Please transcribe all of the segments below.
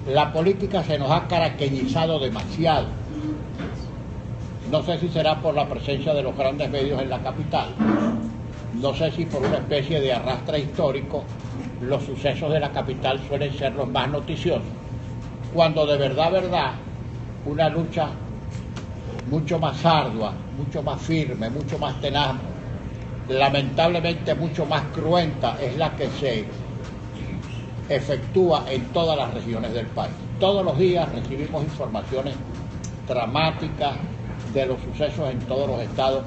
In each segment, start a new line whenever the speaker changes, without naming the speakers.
La política se nos ha caraqueñizado demasiado. No sé si será por la presencia de los grandes medios en la capital. No sé si por una especie de arrastre histórico los sucesos de la capital suelen ser los más noticiosos. Cuando de verdad, una lucha mucho más ardua, mucho más firme, mucho más tenaz, lamentablemente mucho más cruenta, es la que se efectúa en todas las regiones del país. Todos los días recibimos informaciones dramáticas de los sucesos en todos los estados.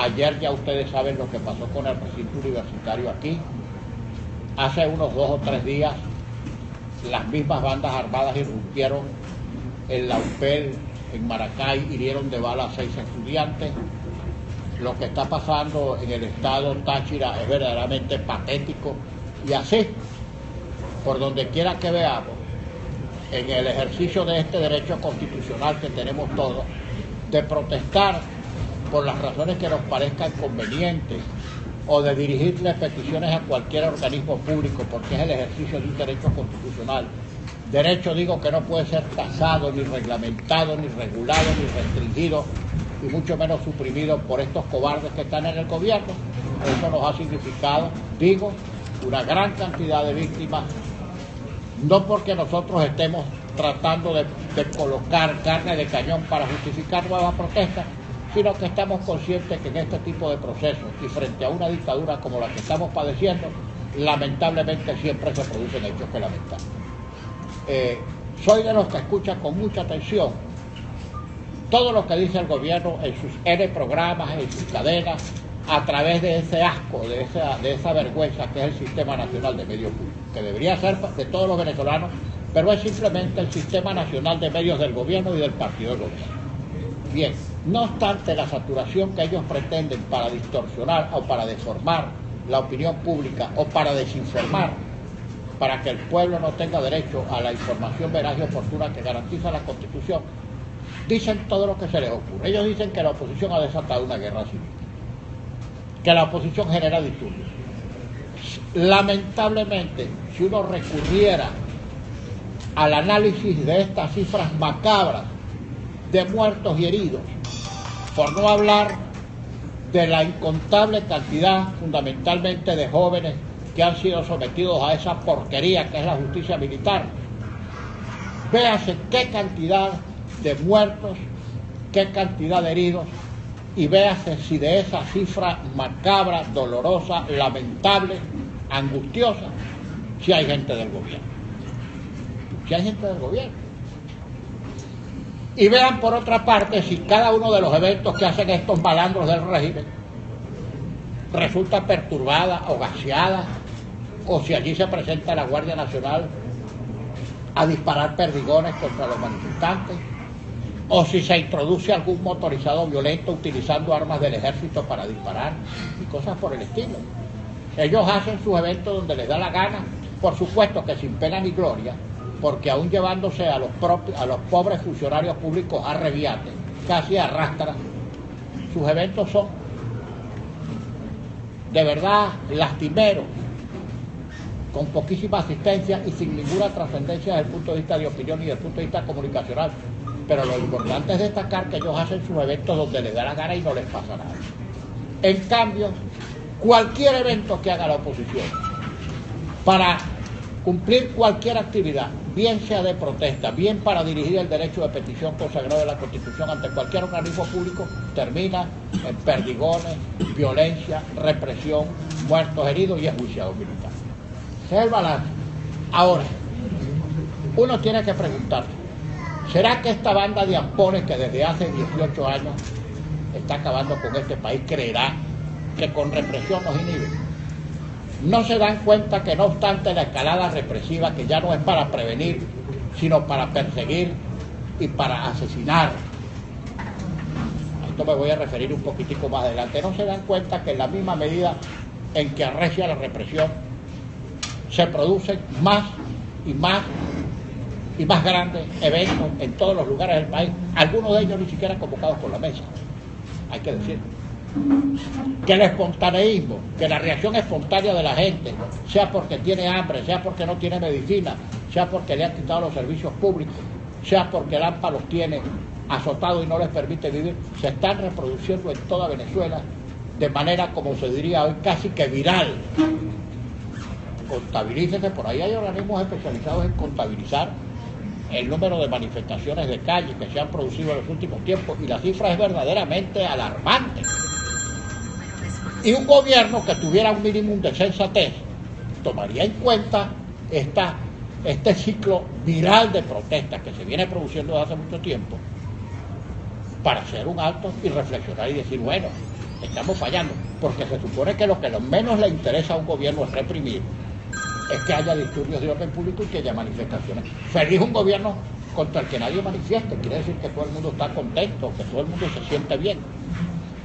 Ayer ya ustedes saben lo que pasó con el recinto universitario aquí. Hace unos 2 o 3 días las mismas bandas armadas irrumpieron en la UPEL, en Maracay, hirieron de bala a 6 estudiantes. Lo que está pasando en el estado Táchira es verdaderamente patético, y así, por donde quiera que veamos, en el ejercicio de este derecho constitucional que tenemos todos, de protestar por las razones que nos parezcan convenientes, o de dirigirle peticiones a cualquier organismo público, porque es el ejercicio de un derecho constitucional. Derecho, digo, que no puede ser tasado, ni reglamentado, ni regulado, ni restringido, y mucho menos suprimido por estos cobardes que están en el gobierno. Eso nos ha significado, digo, una gran cantidad de víctimas, no porque nosotros estemos tratando de colocar carne de cañón para justificar nuevas protestas, sino que estamos conscientes que en este tipo de procesos y frente a una dictadura como la que estamos padeciendo, lamentablemente siempre se producen hechos que lamentar. Soy de los que escuchan con mucha atención todo lo que dice el gobierno en sus N programas, en sus cadenas, a través de ese asco, de esa vergüenza que es el Sistema Nacional de Medios Públicos, que debería ser de todos los venezolanos, pero es simplemente el Sistema Nacional de Medios del gobierno y del partido del gobierno. Bien, no obstante la saturación que ellos pretenden para distorsionar o para deformar la opinión pública o para desinformar, para que el pueblo no tenga derecho a la información veraz y oportuna que garantiza la Constitución, dicen todo lo que se les ocurre. Ellos dicen que la oposición ha desatado una guerra civil, que la oposición genera disturbios. Lamentablemente, si uno recurriera al análisis de estas cifras macabras de muertos y heridos, por no hablar de la incontable cantidad fundamentalmente de jóvenes que han sido sometidos a esa porquería que es la justicia militar, véase qué cantidad de muertos, qué cantidad de heridos, y véase si de esa cifra macabra, dolorosa, lamentable, angustiosa, si hay gente del gobierno. Si hay gente del gobierno. Y vean por otra parte si cada uno de los eventos que hacen estos malandros del régimen resulta perturbada o gaseada, o si allí se presenta la Guardia Nacional a disparar perdigones contra los manifestantes, o si se introduce algún motorizado violento utilizando armas del ejército para disparar y cosas por el estilo. Ellos hacen sus eventos donde les da la gana, por supuesto que sin pena ni gloria, porque aún llevándose a los pobres funcionarios públicos a reviate, casi arrastran. Sus eventos son de verdad lastimeros, con poquísima asistencia y sin ninguna trascendencia desde el punto de vista de opinión y desde el punto de vista comunicacional. Pero lo importante es destacar que ellos hacen sus eventos donde les da la gana y no les pasa nada. En cambio, cualquier evento que haga la oposición para cumplir cualquier actividad, bien sea de protesta, bien para dirigir el derecho de petición consagrado en la Constitución ante cualquier organismo público, termina en perdigones, violencia, represión, muertos, heridos y enjuiciados militares. Ese es el balance. Ahora, uno tiene que preguntarse, ¿será que esta banda de ampones que desde hace 18 años está acabando con este país creerá que con represión nos inhibe? No se dan cuenta que no obstante la escalada represiva, que ya no es para prevenir, sino para perseguir y para asesinar. A esto me voy a referir un poquitico más adelante. No se dan cuenta que en la misma medida en que arrecia la represión, se producen más y más y más grandes eventos en todos los lugares del país, algunos de ellos ni siquiera convocados por la mesa, hay que decirlo. Que el espontaneísmo, que la reacción espontánea de la gente, sea porque tiene hambre, sea porque no tiene medicina, sea porque le han quitado los servicios públicos, sea porque el AMPA los tiene azotados y no les permite vivir, se están reproduciendo en toda Venezuela de manera, como se diría hoy, casi que viral. Contabilícese, por ahí hay organismos especializados en contabilizar el número de manifestaciones de calle que se han producido en los últimos tiempos y la cifra es verdaderamente alarmante. Y un gobierno que tuviera un mínimo de sensatez tomaría en cuenta este ciclo viral de protestas que se viene produciendo desde hace mucho tiempo para hacer un alto y reflexionar y decir, bueno, estamos fallando, porque se supone que lo menos le interesa a un gobierno es reprimir, es que haya disturbios de orden público y que haya manifestaciones. Feliz un gobierno contra el que nadie manifieste, quiere decir que todo el mundo está contento, que todo el mundo se siente bien.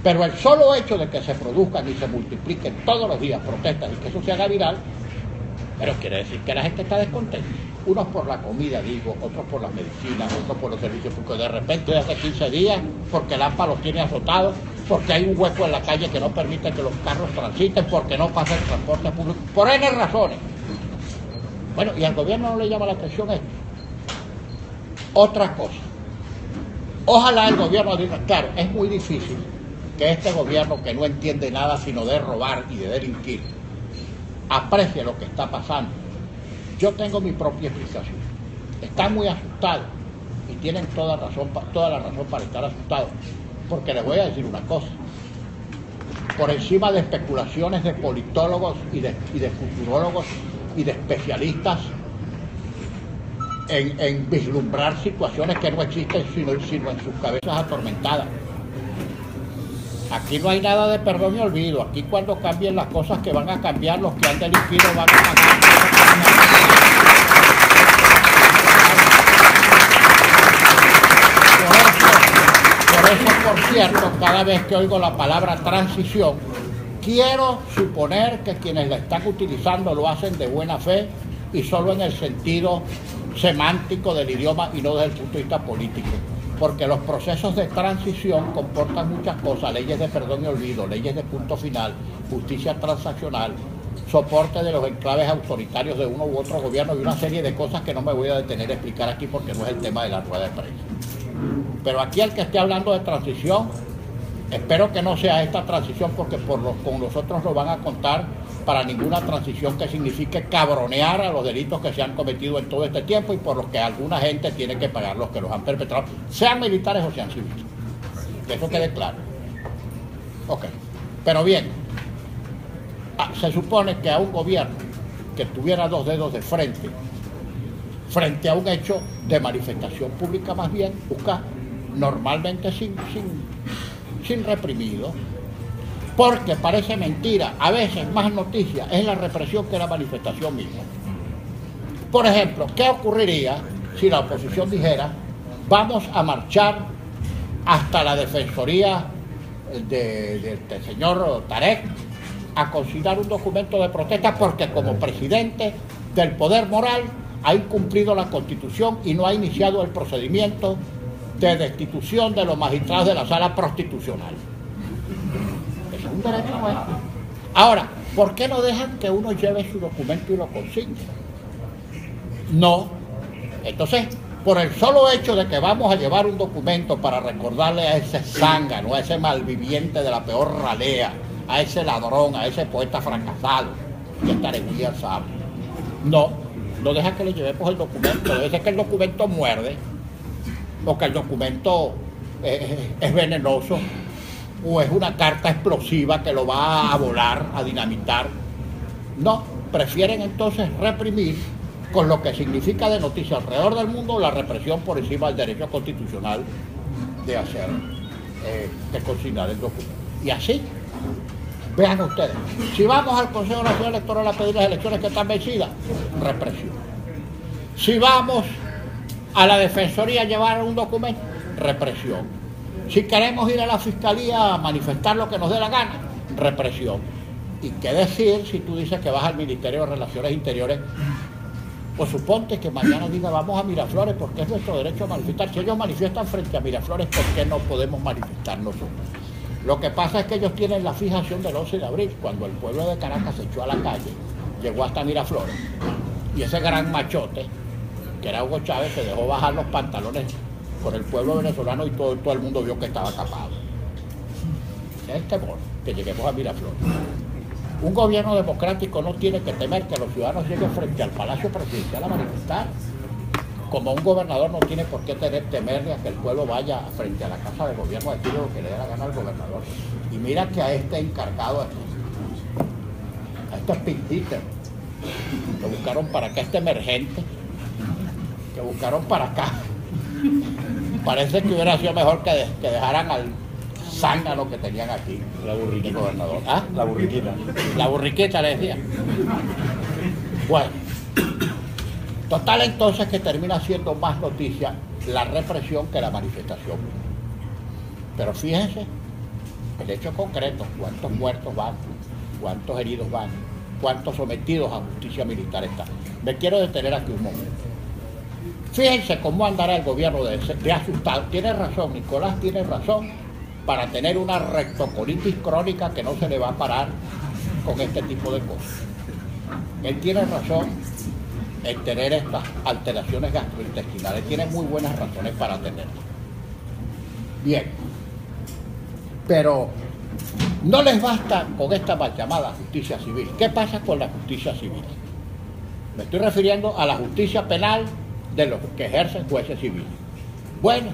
Pero el solo hecho de que se produzcan y se multipliquen todos los días protestas y que eso se haga viral, pero quiere decir que la gente está descontenta. Unos por la comida, digo, otros por las medicinas, otros por los servicios públicos. De repente, hace 15 días, porque el AMPA los tiene azotados, porque hay un hueco en la calle que no permite que los carros transiten, porque no pasa el transporte público, por N razones. Bueno, y al gobierno no le llama la atención esto. Otra cosa. Ojalá el gobierno diga, claro, es muy difícil que este gobierno que no entiende nada sino de robar y de delinquir, aprecie lo que está pasando. Yo tengo mi propia explicación. Están muy asustados y tienen toda la razón para estar asustados. Porque les voy a decir una cosa. Por encima de especulaciones de politólogos y de futurólogos y de especialistas en vislumbrar situaciones que no existen sino en sus cabezas atormentadas. Aquí no hay nada de perdón y olvido. Aquí cuando cambien las cosas que van a cambiar, los que han delinquido van a pagar. Por eso, por cierto, cada vez que oigo la palabra transición, quiero suponer que quienes la están utilizando lo hacen de buena fe y solo en el sentido semántico del idioma y no desde el punto de vista político. Porque los procesos de transición comportan muchas cosas, leyes de perdón y olvido, leyes de punto final, justicia transaccional, soporte de los enclaves autoritarios de uno u otro gobierno y una serie de cosas que no me voy a detener a explicar aquí porque no es el tema de la rueda de prensa. Pero aquí el que esté hablando de transición, espero que no sea esta transición porque con nosotros nos van a contar para ninguna transición que signifique cabronear a los delitos que se han cometido en todo este tiempo y por los que alguna gente tiene que pagar los que los han perpetrado, sean militares o sean civiles. Que eso quede claro. Ok. Pero bien, se supone que a un gobierno que tuviera dos dedos de frente a un hecho de manifestación pública más bien, busca normalmente sin reprimido, porque parece mentira, a veces más noticia es la represión que la manifestación misma. Por ejemplo, ¿qué ocurriría si la oposición dijera vamos a marchar hasta la defensoría del señor Tarek a consignar un documento de protesta porque como presidente del poder moral ha incumplido la Constitución y no ha iniciado el procedimiento de destitución de los magistrados de la sala prostitucional? Es un derecho nuestro. Ahora, ¿por qué no dejan que uno lleve su documento y lo consigne? No. Entonces, por el solo hecho de que vamos a llevar un documento para recordarle a ese zángano, a ese malviviente de la peor ralea, a ese ladrón, a ese poeta fracasado, que estaré muy alzado. No deja que le llevemos el documento. Debe ser que el documento muerde, o que el documento es venenoso, o es una carta explosiva que lo va a volar, a dinamitar. No, prefieren entonces reprimir con lo que significa de noticia alrededor del mundo la represión por encima del derecho constitucional de hacer, de consignar el documento. Y así, vean ustedes, si vamos al Consejo Nacional Electoral a pedir las elecciones que están vencidas, represión. Si vamos a la Defensoría a llevar un documento, represión. Si queremos ir a la Fiscalía a manifestar lo que nos dé la gana, represión. ¿Y qué decir si tú dices que vas al Ministerio de Relaciones Interiores? Pues suponte que mañana diga vamos a Miraflores porque es nuestro derecho a manifestar. Si ellos manifiestan frente a Miraflores, ¿por qué no podemos manifestar nosotros? Lo que pasa es que ellos tienen la fijación del 11 de abril, cuando el pueblo de Caracas se echó a la calle, llegó hasta Miraflores, y ese gran machote, que era Hugo Chávez, se dejó bajar los pantalones por el pueblo venezolano y todo el mundo vio que estaba capado. Ese es el temor, que lleguemos a Miraflores. Un gobierno democrático no tiene que temer que los ciudadanos lleguen frente al Palacio Presidencial a manifestar, como un gobernador no tiene por qué temerle a que el pueblo vaya frente a la Casa de Gobierno a decirle lo que le dé la gana al gobernador. Y mira que a este encargado, a este Pinter, lo buscaron para acá, este emergente, que buscaron para acá. Parece que hubiera sido mejor que dejaran al zángano que tenían aquí,
La burriquita.
el gobernador. ¿Ah?
La burriquita.
La burriquita, le decía. Bueno, total entonces que termina siendo más noticia la represión que la manifestación. Pero fíjense, el hecho concreto, cuántos muertos van, cuántos heridos van, cuántos sometidos a justicia militar están. Me quiero detener aquí un momento. Fíjense cómo andará el gobierno de asustado. Tiene razón, Nicolás tiene razón, para tener una rectocolitis crónica que no se le va a parar con este tipo de cosas. Él tiene razón en tener estas alteraciones gastrointestinales, tiene muy buenas razones para tenerlas. Bien, pero no les basta con esta mal llamada justicia civil. ¿Qué pasa con la justicia civil? Me estoy refiriendo a la justicia penal de los que ejercen jueces civiles. Bueno,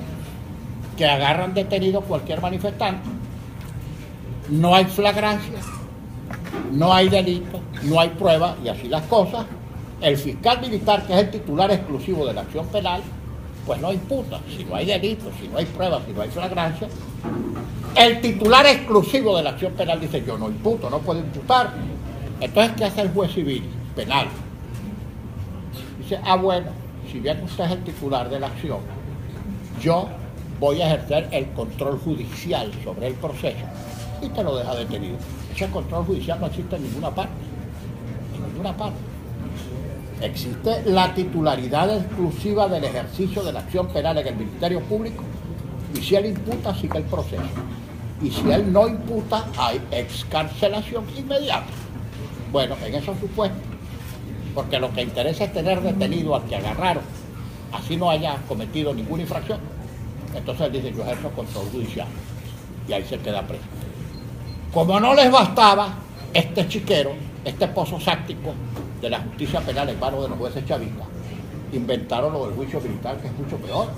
que agarran detenido cualquier manifestante, no hay flagrancia, no hay delito, no hay prueba, y así las cosas, el fiscal militar, que es el titular exclusivo de la acción penal, pues no imputa. Si no hay delito, si no hay prueba, si no hay flagrancia, el titular exclusivo de la acción penal dice: yo no imputo, no puedo imputar. Entonces, ¿qué hace el juez civil penal? Dice: ah, bueno, si bien usted es el titular de la acción, yo voy a ejercer el control judicial sobre el proceso, y te lo deja detenido. Ese control judicial no existe en ninguna parte. En ninguna parte. Existe la titularidad exclusiva del ejercicio de la acción penal en el Ministerio Público, y si él imputa, sigue el proceso. Y si él no imputa, hay excarcelación inmediata. Bueno, en esos supuestos, porque lo que interesa es tener detenido al que agarraron, así no haya cometido ninguna infracción. Entonces él dice: yo ejerzo control judicial, y ahí se queda preso. Como no les bastaba este chiquero, este pozo sáctico de la justicia penal en manos de los jueces chavistas, inventaron lo del juicio militar, que es mucho peor.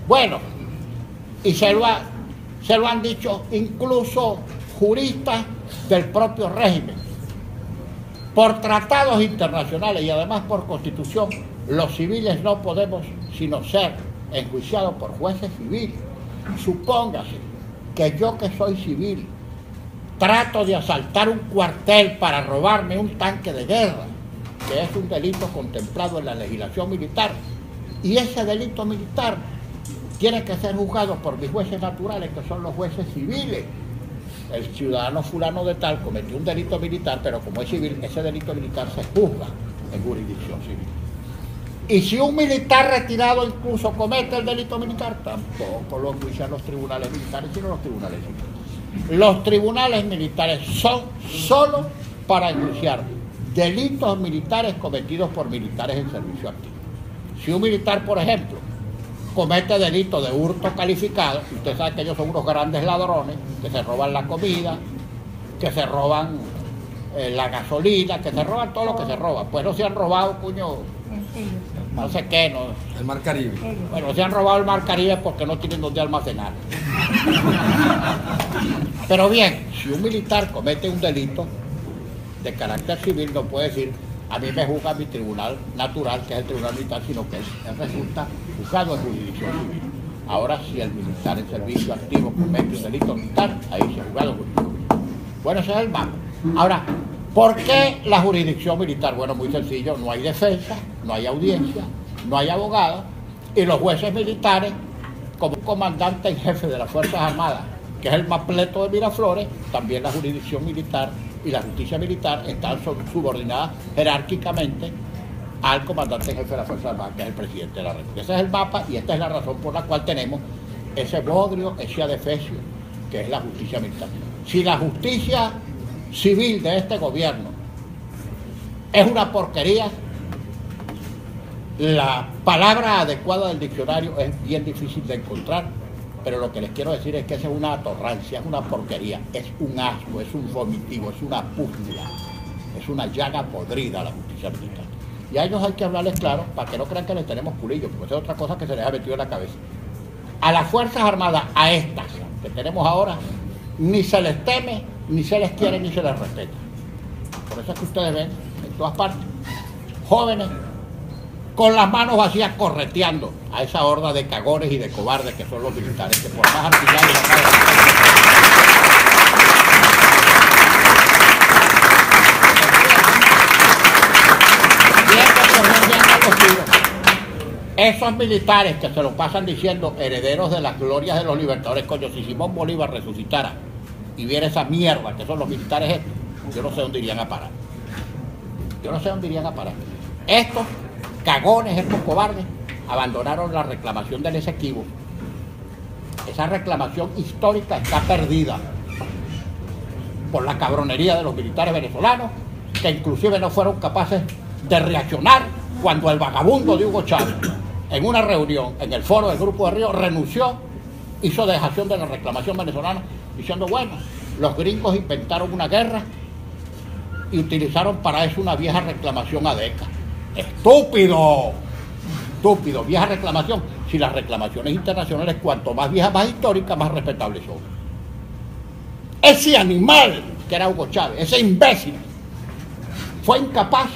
Bueno, y se lo han dicho incluso juristas del propio régimen. Por tratados internacionales y además por constitución, los civiles no podemos sino ser enjuiciados por jueces civiles. Supóngase que yo, que soy civil, trato de asaltar un cuartel para robarme un tanque de guerra, que es un delito contemplado en la legislación militar, y ese delito militar tiene que ser juzgado por mis jueces naturales, que son los jueces civiles. El ciudadano fulano de tal cometió un delito militar, pero como es civil, ese delito militar se juzga en jurisdicción civil. Y si un militar retirado incluso comete el delito militar, tampoco lo enjuician los tribunales militares, sino los tribunales civiles. Los tribunales militares son solo para enjuiciar delitos militares cometidos por militares en servicio activo. Si un militar, por ejemplo, comete delito de hurto calificado, usted sabe que ellos son unos grandes ladrones, que se roban la comida, que se roban la gasolina, que se roban todo lo que se roba. Pues no se han robado, cuño, no sé qué, no.
El Mar Caribe.
Bueno, se han robado el Mar Caribe porque no tienen donde almacenar. Pero bien, si un militar comete un delito de carácter civil, no puede decir: a mí me juzga mi tribunal natural, que es el tribunal militar, sino que él resulta juzgado en jurisdicción civil. Ahora, si el militar en servicio activo comete un delito militar, ahí se ha juzgado en jurisdicción civil. Bueno, ese es el mapa. Ahora, ¿por qué la jurisdicción militar? Bueno, muy sencillo: no hay defensa, no hay audiencia, no hay abogado, y los jueces militares, como comandante en jefe de las Fuerzas Armadas, que es el mapleto de Miraflores, también la jurisdicción militar y la justicia militar están subordinadas jerárquicamente al comandante en jefe de las Fuerzas Armadas, que es el presidente de la República. Ese es el mapa, y esta es la razón por la cual tenemos ese bodrio, ese adefesio, que es la justicia militar. Si la justicia civil de este gobierno es una porquería, la palabra adecuada del diccionario es bien difícil de encontrar, pero lo que les quiero decir es que esa es una atorrancia, es una porquería, es un asco, es un vomitivo, es una pústula, es una llaga podrida la justicia militar. Y a ellos hay que hablarles claro para que no crean que les tenemos culillos, porque esa es otra cosa que se les ha metido en la cabeza. A las Fuerzas Armadas, a estas que tenemos ahora, ni se les teme, ni se les quiere, ni se les respeta. Por eso es que ustedes ven en todas partes jóvenes con las manos vacías correteando a esa horda de cagones y de cobardes que son los militares, que por más artillados esos militares que se lo pasan diciendo herederos de las glorias de los libertadores, coño, si Simón Bolívar resucitara y viera esa mierda que son los militares estos, yo no sé dónde irían a parar. Yo no sé dónde irían a parar. Estos cagones, estos cobardes, abandonaron la reclamación del Esequibo. Esa reclamación histórica está perdida por la cabronería de los militares venezolanos, que inclusive no fueron capaces de reaccionar cuando el vagabundo de Hugo Chávez, en una reunión en el foro del Grupo de Río, renunció, hizo dejación de la reclamación venezolana, diciendo, bueno, los gringos inventaron una guerra y utilizaron para eso una vieja reclamación ADECA. ¡Estúpido! Estúpido, vieja reclamación. Si las reclamaciones internacionales, cuanto más viejas, más históricas, más respetables son. Ese animal que era Hugo Chávez, ese imbécil, fue incapaz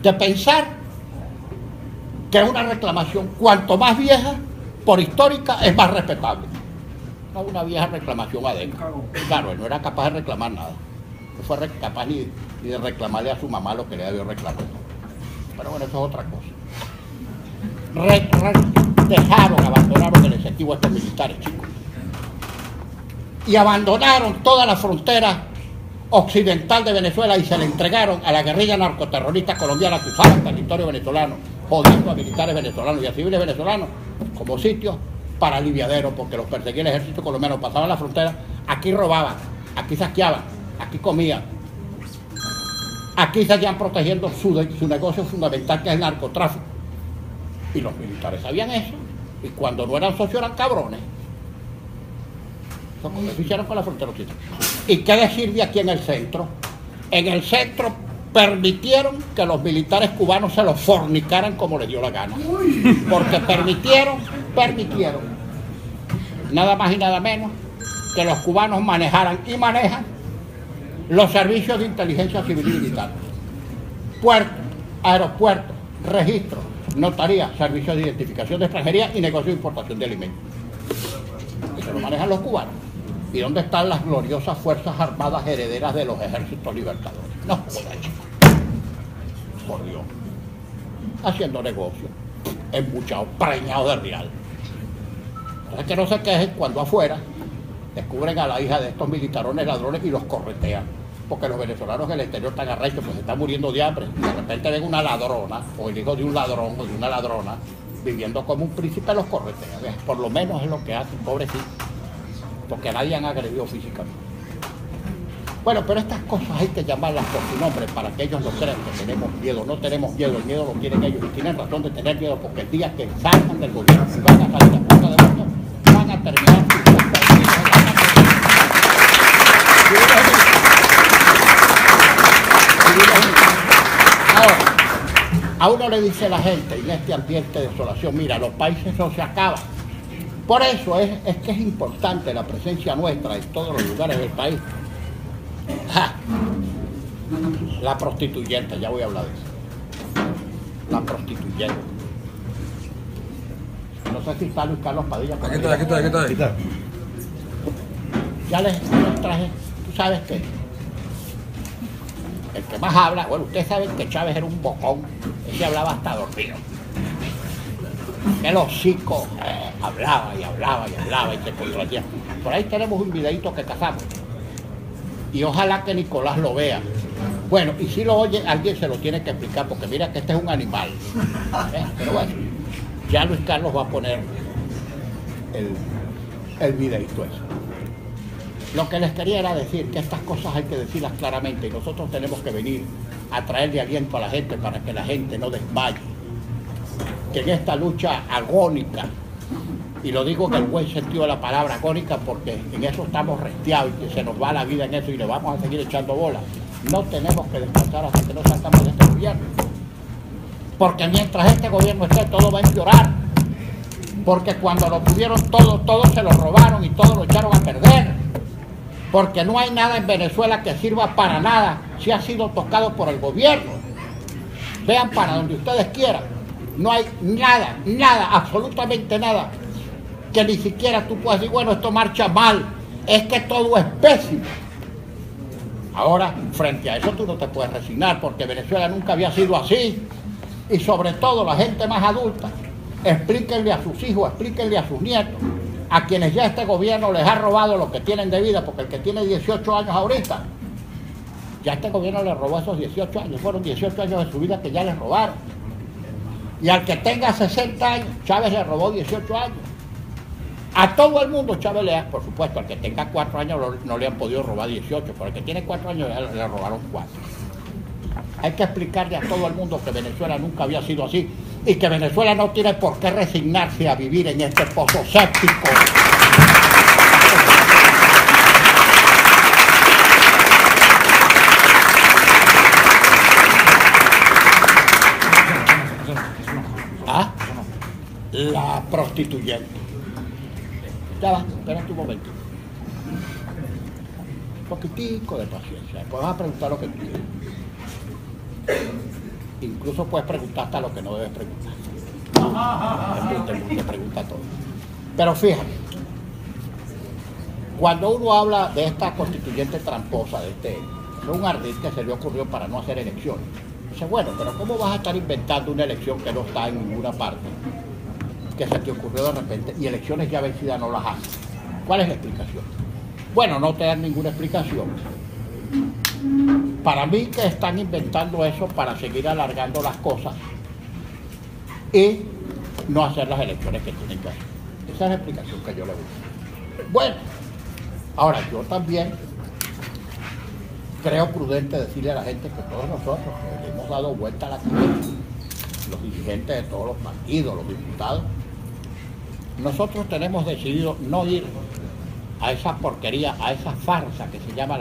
de pensar que una reclamación, cuanto más vieja, por histórica, es más respetable. No una vieja reclamación ADECA. Claro, él no era capaz de reclamar nada. No fue capaz ni de reclamarle a su mamá lo que le debió reclamar. Pero bueno, eso es otra cosa. Abandonaron el Esequibo estos militares, chicos. Y abandonaron toda la frontera occidental de Venezuela y se le entregaron a la guerrilla narcoterrorista colombiana que usaba el territorio venezolano, jodiendo a militares venezolanos y a civiles venezolanos como sitios para aliviaderos, porque los perseguía el ejército colombiano, pasaban la frontera, aquí robaban, aquí saqueaban, aquí comían, aquí seguían protegiendo su negocio fundamental, que es el narcotráfico. Y los militares sabían eso, y cuando no eran socios eran cabrones. Eso como lo hicieron con la frontera occidental. ¿Y qué decir de aquí en el centro? En el centro permitieron que los militares cubanos se los fornicaran como les dio la gana. Porque permitieron, nada más y nada menos, que los cubanos manejaran y manejan los servicios de inteligencia civil y militar. Puertos, aeropuertos, registros, notaría, servicios de identificación de extranjería y negocio de importación de alimentos. Eso lo manejan los cubanos. ¿Y dónde están las gloriosas Fuerzas Armadas herederas de los ejércitos libertadores? No, por Dios. Haciendo negocio, embuchados, preñados de real. Entonces que no se quejen cuando afuera descubren a la hija de estos militarones ladrones y los corretean. Porque los venezolanos en el exterior están arrechos, pues se están muriendo de hambre. Y de repente ven una ladrona, o el hijo de un ladrón o de una ladrona, viviendo como un príncipe, los corretea. Por lo menos es lo que hacen, pobrecito. Porque a nadie han agredido físicamente. Bueno, pero estas cosas hay que llamarlas por su nombre para que ellos no crean que tenemos miedo. No tenemos miedo, el miedo lo tienen ellos y tienen razón de tener miedo, porque el día que salgan del gobierno y van a salir a punta de muerto, van a terminar sus Ahora, a uno le dice la gente en este ambiente de desolación, mira, los países no se acaban. Por eso es que es importante la presencia nuestra en todos los lugares del país. La prostituyente, ya voy a hablar de eso. La prostituyente. No sé si está Luis Carlos Padilla.
Aquí está.
Ya les traje, tú sabes que el que más habla, bueno, ustedes saben que Chávez era un bocón, ese hablaba hasta dormido. El hocico hablaba y se contradecía. Por ahí tenemos un videito que cazamos. Y ojalá que Nicolás lo vea. Bueno, y si lo oye, alguien se lo tiene que explicar, porque mira que este es un animal. Pero bueno, ya Luis Carlos va a poner el videito ese. Lo que les quería era decir que estas cosas hay que decirlas claramente y nosotros tenemos que venir a traerle aliento a la gente para que la gente no desmaye. Que en esta lucha agónica, y lo digo en el buen sentido de la palabra agónica porque en eso estamos resteados y que se nos va la vida en eso y le vamos a seguir echando bolas, no tenemos que descansar hasta que no salgamos de este gobierno. Porque mientras este gobierno esté, todo va a empeorar. Porque cuando lo tuvieron todo se lo robaron y todo lo echaron a perder. Porque no hay nada en Venezuela que sirva para nada si ha sido tocado por el gobierno. Vean para donde ustedes quieran. No hay nada, absolutamente nada, que ni siquiera tú puedas decir, bueno, esto marcha mal. Es que todo es pésimo. Ahora, frente a eso tú no te puedes resignar porque Venezuela nunca había sido así. Y sobre todo la gente más adulta, explíquenle a sus hijos, explíquenle a sus nietos, a quienes ya este gobierno les ha robado lo que tienen de vida, porque el que tiene 18 años ahorita, ya este gobierno les robó esos 18 años, fueron 18 años de su vida que ya les robaron. Y al que tenga 60 años, Chávez le robó 18 años. A todo el mundo Chávez le ha, por supuesto, al que tenga 4 años no le han podido robar 18, pero al que tiene 4 años le robaron 4. Hay que explicarle a todo el mundo que Venezuela nunca había sido así y que Venezuela no tiene por qué resignarse a vivir en este pozo séptico. ¿Ah? La prostituyente. Ya va, espérate un momento. Un poquitico de paciencia. Después vas a preguntar lo que tú quieras. Incluso puedes preguntar hasta lo que no debes preguntar. Te pregunta todo. Pero fíjate, cuando uno habla de esta constituyente tramposa, de un ardid que se le ocurrió para no hacer elecciones, dice, bueno, pero ¿cómo vas a estar inventando una elección que no está en ninguna parte? Que se te ocurrió de repente y elecciones ya vencidas no las haces. ¿Cuál es la explicación? Bueno, no te dan ninguna explicación. Para mí que están inventando eso para seguir alargando las cosas y no hacer las elecciones que tienen que hacer. Esa es la explicación que yo le doy. Bueno, ahora yo también creo prudente decirle a la gente que todos nosotros que le hemos dado vuelta a la cabeza, los dirigentes de todos los partidos, los diputados, nosotros tenemos decidido no ir a esa porquería, a esa farsa que se llama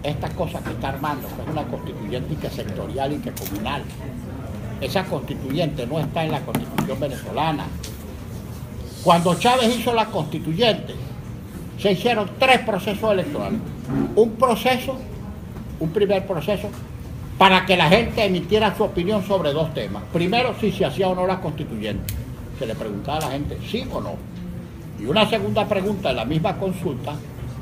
esta cosa que está armando, que es una constituyente y que sectorial y que comunal. Esa constituyente no está en la constitución venezolana. Cuando Chávez hizo la constituyente, se hicieron 3 procesos electorales. Un primer proceso, para que la gente emitiera su opinión sobre 2 temas. Primero, si se hacía o no la constituyente. Se le preguntaba a la gente, sí o no. Y una segunda pregunta en la misma consulta,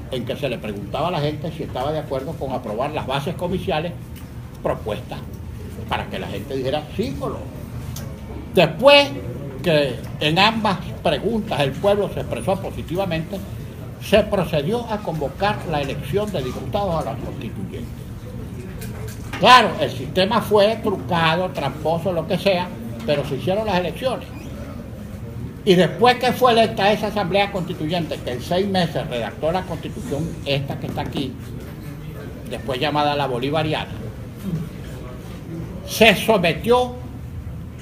en que se le preguntaba a la gente si estaba de acuerdo con aprobar las bases comiciales propuestas, para que la gente dijera sí o no. Después que en ambas preguntas el pueblo se expresó positivamente, se procedió a convocar la elección de diputados a la constituyente. Claro, el sistema fue trucado, tramposo, lo que sea, pero se hicieron las elecciones. Y después que fue electa esa asamblea constituyente, que en 6 meses redactó la constitución esta que está aquí, después llamada la bolivariana, se sometió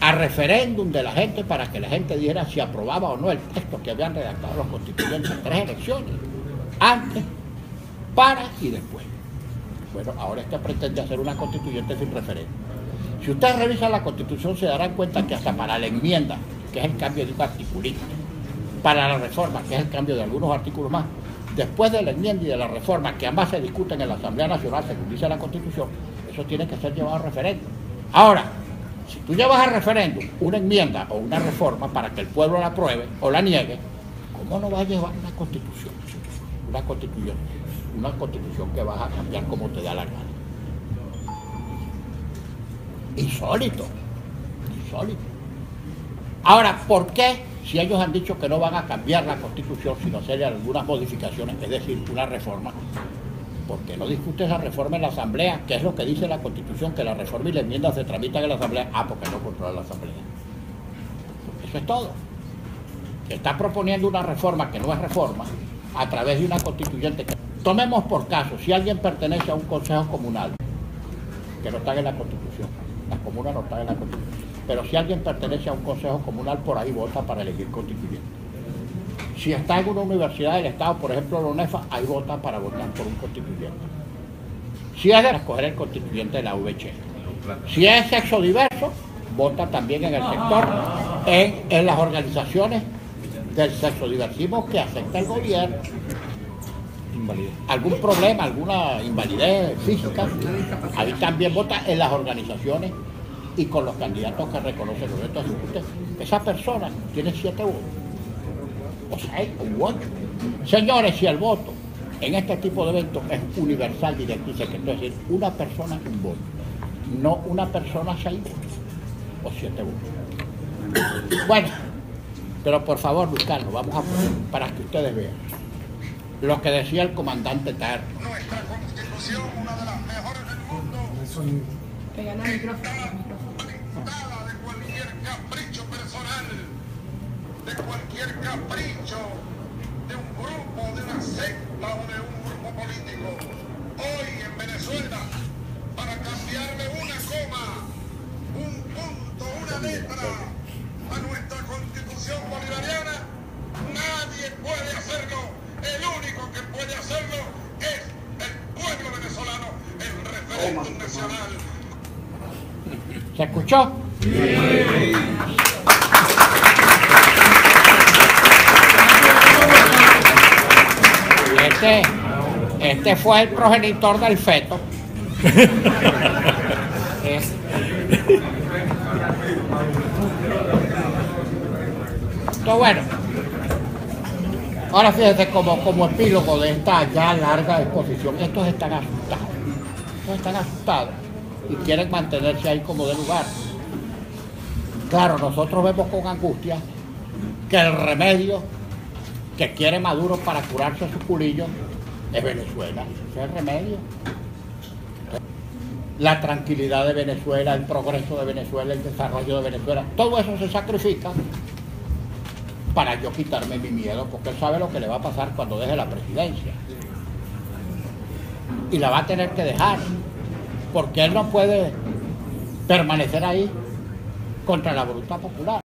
a referéndum de la gente para que la gente dijera si aprobaba o no el texto que habían redactado los constituyentes. 3 elecciones, antes, para y después. Bueno, ahora es que pretende hacer una constituyente sin referéndum. Si ustedes revisan la constitución se darán cuenta que hasta para la enmienda, que es el cambio de un articulito, para la reforma, que es el cambio de algunos artículos más, después de la enmienda y de la reforma, que ambas se discuten en la Asamblea Nacional, según dice la Constitución, eso tiene que ser llevado a referéndum. Ahora, si tú llevas a referéndum una enmienda o una reforma para que el pueblo la apruebe o la niegue, ¿cómo no vas a llevar una constitución? Una constitución que vas a cambiar como te da la gana. Insólito. Ahora, ¿por qué? Si ellos han dicho que no van a cambiar la Constitución, sino hacerle algunas modificaciones, es decir, una reforma, ¿por qué no discute esa reforma en la Asamblea? ¿Qué es lo que dice la Constitución? Que la reforma y la enmienda se tramitan en la Asamblea. Ah, porque no controla la Asamblea. Eso es todo. Está proponiendo una reforma que no es reforma a través de una constituyente. Tomemos por caso, si alguien pertenece a un consejo comunal, que no está en la Constitución, las comunas no están en la Constitución, pero si alguien pertenece a un consejo comunal, por ahí vota para elegir constituyente. Si está en una universidad del Estado, por ejemplo la UNEFA, ahí vota para votar por un constituyente. Si es de escoger el constituyente de la VC. Si es sexo diverso, vota también en el sector, en las organizaciones del sexodiversismo que acepta el gobierno. Invalidez. Algún problema, alguna invalidez física, ahí también vota en las organizaciones y con los candidatos que reconocen los derechos. Esa persona tiene 7 votos, o 6 o 8. Señores, si el voto en este tipo de eventos es universal, directo y secreto, es decir, una persona un voto, no una persona 6 votos o 7 votos. Bueno, pero por favor, buscarlo, vamos a poner para que ustedes vean lo que decía el comandante Terro.
Nuestra Constitución, una de las mejores del mundo,
Pegan al micrófono.
nada de cualquier capricho personal, de cualquier capricho de un grupo, de una secta o de un grupo político. Hoy en Venezuela, para cambiarle una coma, un punto, una letra a nuestra Constitución bolivariana, nadie puede hacerlo. El único que puede hacerlo es el pueblo venezolano, el referéndum nacional.
¿Se escuchó? Sí. Y este fue el progenitor del feto. Entonces, bueno. Ahora fíjense como epílogo de esta ya larga exposición, estos están asustados y quieren mantenerse ahí como de lugar. Claro, nosotros vemos con angustia que el remedio que quiere Maduro para curarse su culillo es Venezuela, ese es el remedio. La tranquilidad de Venezuela, el progreso de Venezuela, el desarrollo de Venezuela, todo eso se sacrifica para yo quitarme mi miedo, porque él sabe lo que le va a pasar cuando deje la presidencia. Y la va a tener que dejar, porque él no puede permanecer ahí contra la voluntad popular.